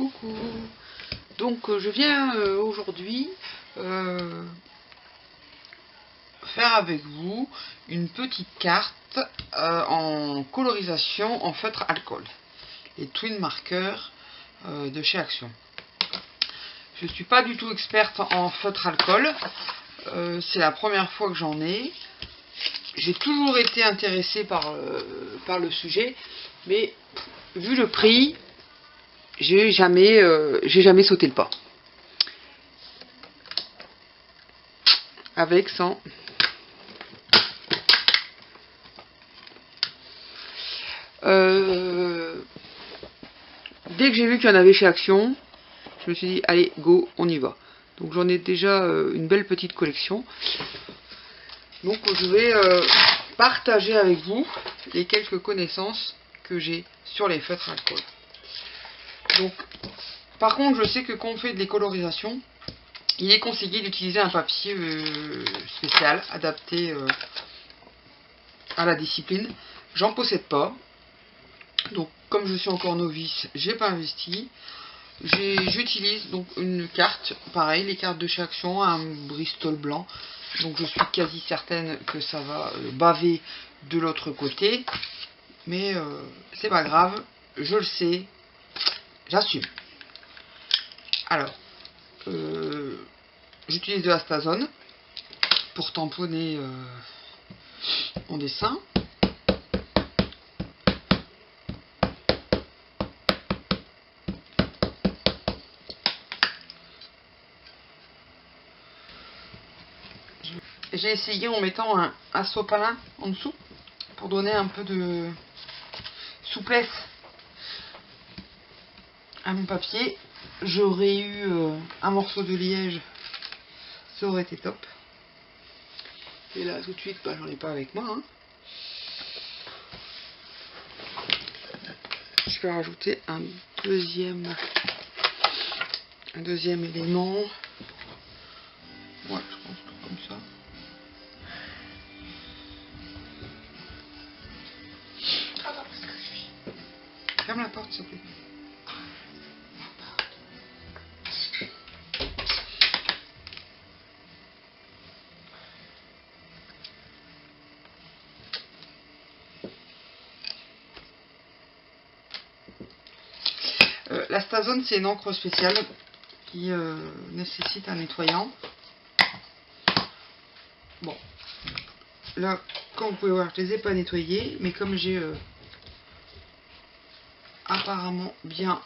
Coucou. Donc je viens aujourd'hui faire avec vous une petite carte en colorisation en feutre alcool. Les Twin Markers de chez Action. Je ne suis pas du tout experte en feutre alcool. C'est la première fois que j'en ai. J'ai toujours été intéressée par le sujet, mais vu le prix, j'ai jamais sauté le pas. Avec, sans. Dès que j'ai vu qu'il y en avait chez Action, je me suis dit, allez, go, on y va. Donc j'en ai déjà une belle petite collection. Donc je vais partager avec vous les quelques connaissances que j'ai sur les feutres alcool. Donc, par contre, je sais que quand on fait des colorisations, il est conseillé d'utiliser un papier spécial, adapté à la discipline. J'en possède pas. Donc, comme je suis encore novice, j'ai pas investi. J'utilise donc une carte, pareil, les cartes de chez Action, un Bristol blanc. Donc, je suis quasi certaine que ça va baver de l'autre côté. Mais c'est pas grave, je le sais, j'assume. Alors, j'utilise de la Stazone pour tamponner mon dessin. J'ai essayé en mettant un sopalin en dessous pour donner un peu de souplesse à mon papier. J'aurais eu un morceau de liège, ça aurait été top. Et là tout de suite, j'en ai pas avec moi. Hein. Je vais rajouter un deuxième élément. Ouais, je pense tout comme ça. Ferme la porte, s'il te plaît. La Stazone, c'est une encre spéciale qui nécessite un nettoyant. Bon, là, comme vous pouvez voir, je les ai pas nettoyés, mais comme j'ai apparemment bien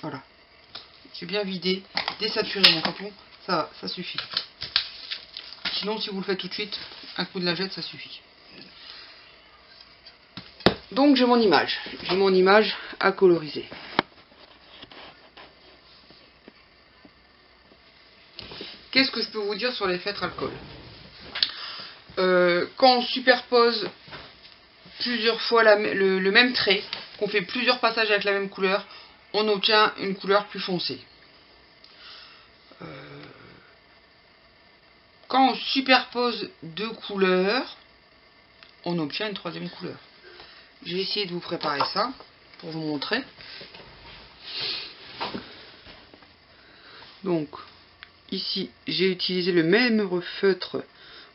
voilà, j'ai bien vidé, désaturé mon tampon, ça suffit. Sinon, si vous le faites tout de suite, un coup de lingette, ça suffit. Donc j'ai mon image à coloriser. Qu'est-ce que je peux vous dire sur les feutres alcool? Quand on superpose plusieurs fois le même trait, qu'on fait plusieurs passages avec la même couleur, on obtient une couleur plus foncée. Quand on superpose deux couleurs, on obtient une troisième couleur. Je vais essayer de vous préparer ça pour vous montrer. Donc, ici, j'ai utilisé le même feutre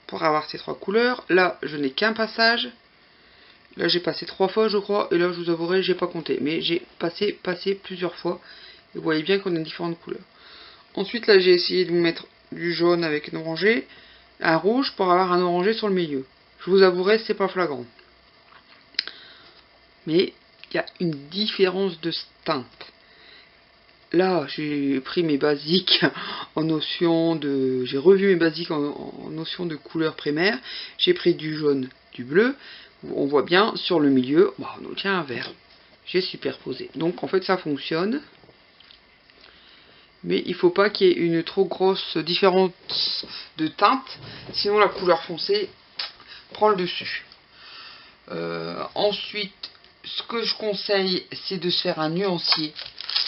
pour avoir ces trois couleurs. Là, je n'ai qu'un passage. Là, j'ai passé 3 fois, je crois. Et là, je vous avouerai, j'ai pas compté. Mais j'ai passé plusieurs fois. Et vous voyez bien qu'on a différentes couleurs. Ensuite, là, j'ai essayé de vous mettre du jaune avec un orangé, un rouge pour avoir un orangé sur le milieu. Je vous avouerai, c'est pas flagrant. Mais il y a une différence de teinte. Là, j'ai pris mes basiques en notion de... J'ai revu mes basiques en notion de couleur primaire. J'ai pris du jaune, du bleu. On voit bien sur le milieu, on obtient un vert. J'ai superposé. Donc en fait, ça fonctionne. Mais il ne faut pas qu'il y ait une trop grosse différence de teinte. Sinon, la couleur foncée prend le dessus. Ensuite, ce que je conseille, c'est de se faire un nuancier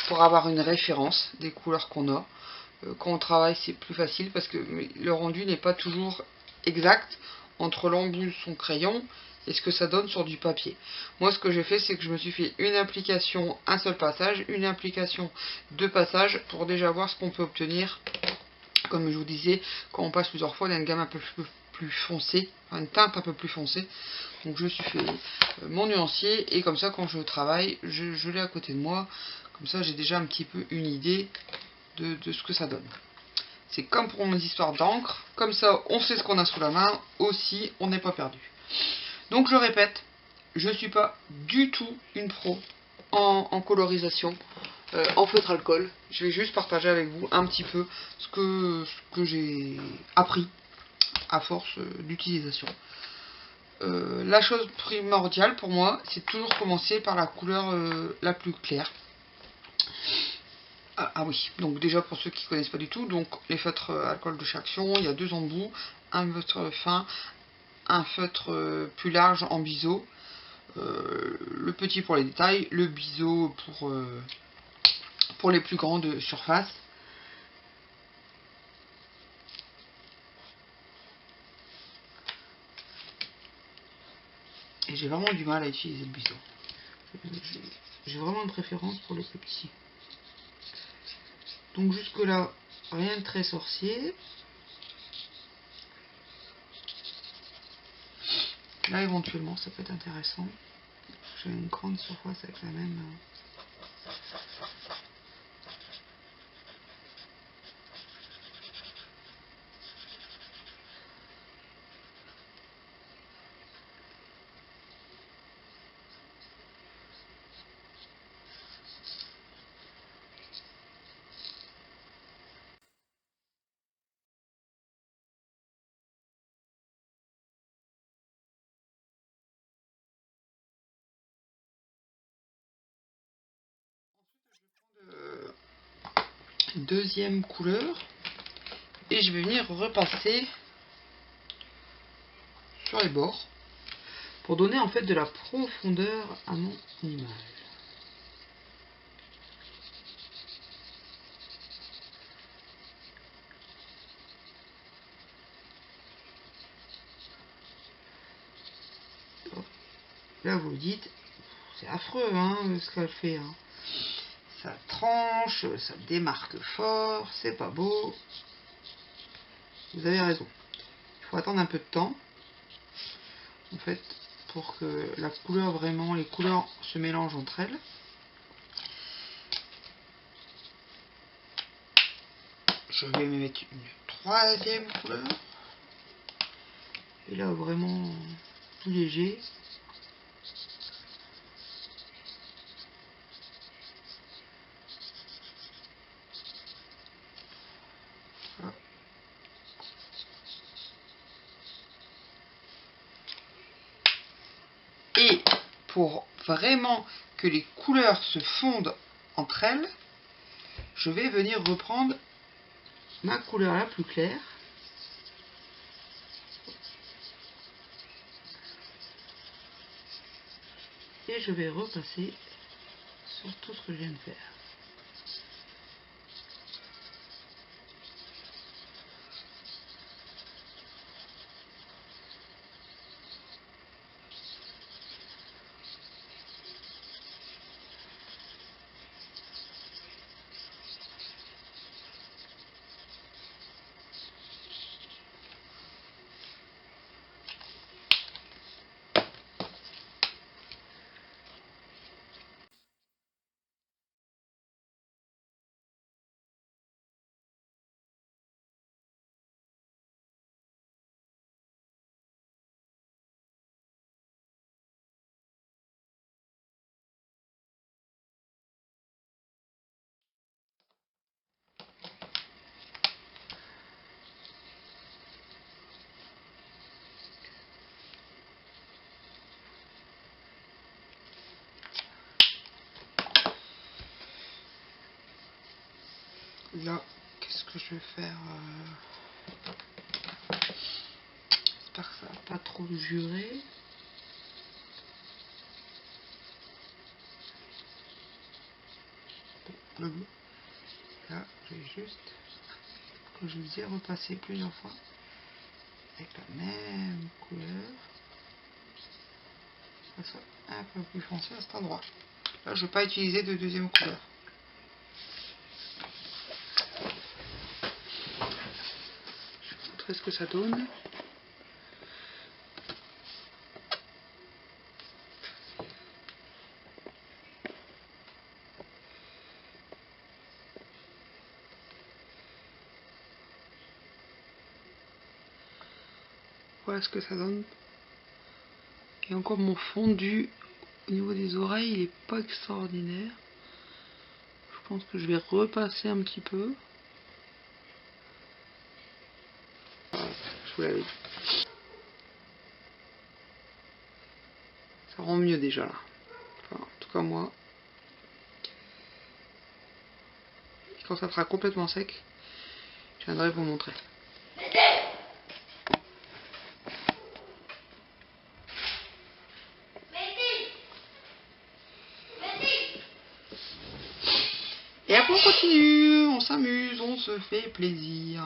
pour avoir une référence des couleurs qu'on a. Quand on travaille, c'est plus facile parce que le rendu n'est pas toujours exact entre l'embout de son crayon et ce que ça donne sur du papier. Moi, ce que j'ai fait, c'est que je me suis fait une application, un seul passage, une application, deux passages, pour déjà voir ce qu'on peut obtenir. Comme je vous disais, quand on passe plusieurs fois, on a une gamme un peu plus foncée, enfin une teinte un peu plus foncée. Donc je suis fait mon nuancier, et comme ça, quand je travaille, je l'ai à côté de moi. Comme ça, j'ai déjà un petit peu une idée de ce que ça donne. C'est comme pour mes histoires d'encre, comme ça on sait ce qu'on a sous la main, aussi on n'est pas perdu. Donc je répète, je ne suis pas du tout une pro en colorisation, en feutre alcool. Je vais juste partager avec vous un petit peu ce que j'ai appris à force d'utilisation. La chose primordiale pour moi, c'est toujours commencer par la couleur la plus claire. Ah oui, donc déjà pour ceux qui ne connaissent pas du tout, donc les feutres alcool de chez Action, il y a deux embouts, un feutre fin, un feutre plus large en biseau, le petit pour les détails, le biseau pour les plus grandes surfaces. Et j'ai vraiment du mal à utiliser le biseau. J'ai vraiment une préférence pour les plus petits. Donc jusque là, rien de très sorcier. Là éventuellement ça peut être intéressant. J'ai une grande surface avec la même. Deuxième couleur, et je vais venir repasser sur les bords pour donner en fait de la profondeur à mon image. Là vous vous dites, c'est affreux hein, ce qu'elle fait. Hein. Ça tranche, ça démarque fort, c'est pas beau. Vous avez raison. Il faut attendre un peu de temps, en fait, pour que la couleur vraiment, les couleurs se mélangent entre elles. Je vais me mettre une troisième couleur. Et là vraiment tout léger. Voilà. Et pour vraiment que les couleurs se fondent entre elles, je vais venir reprendre ma couleur la plus claire. Et je vais repasser sur tout ce que je viens de faire. Là, qu'est-ce que je vais faire j'espère que ça va pas trop jurer. Là, je vais juste, comme je vous disais, repasser plusieurs fois avec la même couleur. ça soit un peu plus foncé à cet endroit. Là, je ne vais pas utiliser de deuxième couleur. Je vais vous montrer ce que ça donne. Voilà ce que ça donne. Et encore mon fondu au niveau des oreilles, il est pas extraordinaire. Je pense que je vais repasser un petit peu. Voilà, je vous l'avais dit. Ça rend mieux déjà là. Enfin, en tout cas moi. Et quand ça sera complètement sec, je viendrai vous montrer. Et après on continue, on s'amuse, on se fait plaisir.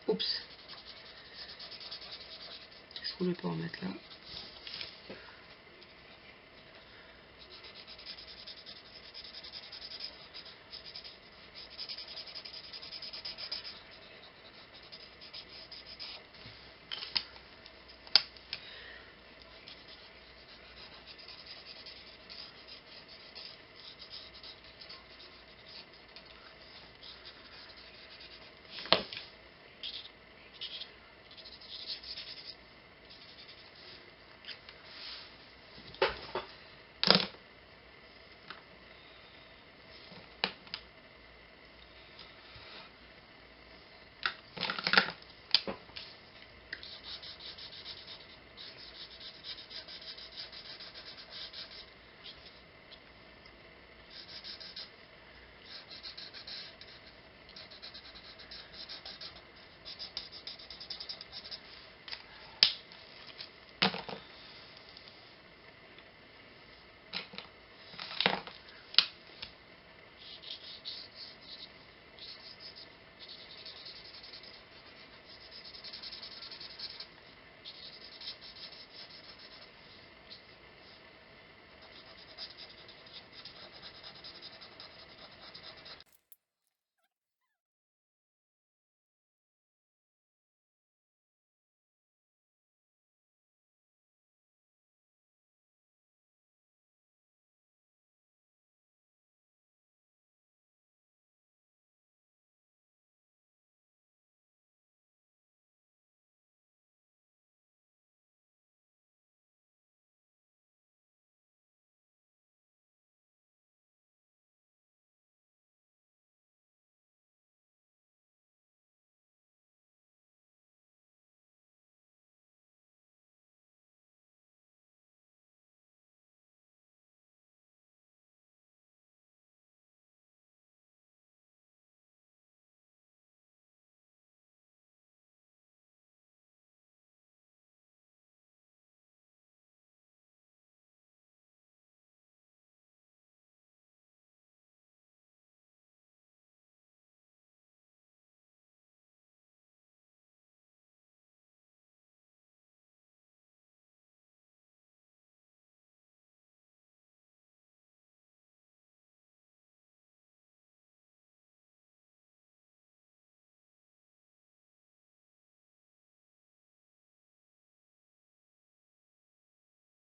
Oups. Je voulais pas en mettre là.